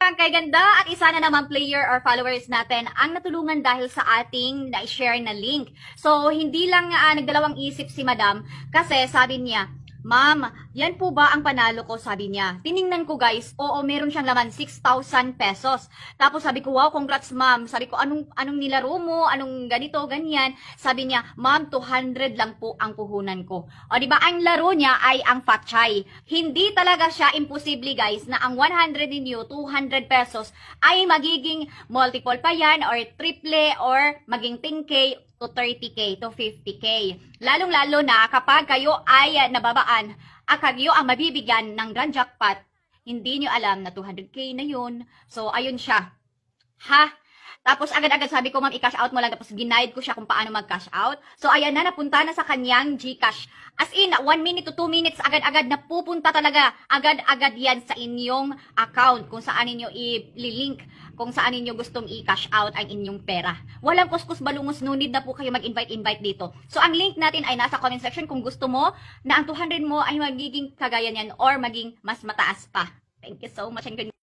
Welcome kay ganda at isa na naman player or followers natin ang natulungan dahil sa ating na-share na link. So, hindi lang nagdalawang isip si Madam kasi sabi niya, Ma'am, yan po ba ang panalo ko? Sabi niya. Tiningnan ko guys, oo, meron siyang laman 6,000 pesos. Tapos sabi ko, wow, congrats ma'am. Sabi ko, anong nilaro mo? Anong ganito, ganyan? Sabi niya, ma'am, 200 lang po ang puhunan ko. O diba, ang laro niya ay ang Fatchay. Hindi talaga siya imposible guys na ang 100 ninyo, 200 pesos ay magiging multiple pa yan or triple or maging 10K to 30K to 50K. Lalong-lalo na kapag kayo ay nababaan, kayo ang mabibigyan ng grand jackpot, hindi nyo alam na 200K na yun. So, ayun siya. Ha? Tapos agad-agad sabi ko, ma'am, i-cash out mo lang. Tapos ginaid ko siya kung paano mag-cash out. So, ayan na, napunta na sa kanyang GCash. As in, 1 minute to 2 minutes, agad-agad napupunta talaga. Agad-agad yan sa inyong account. Kung saan ninyo i-link. Kung saan ninyo gustong i-cash out ang inyong pera. Walang kuskus balungos, no need na po kayo mag-invite dito. So, ang link natin ay nasa comment section kung gusto mo na ang 200 mo ay magiging kagaya niyan or maging mas mataas pa. Thank you so much and good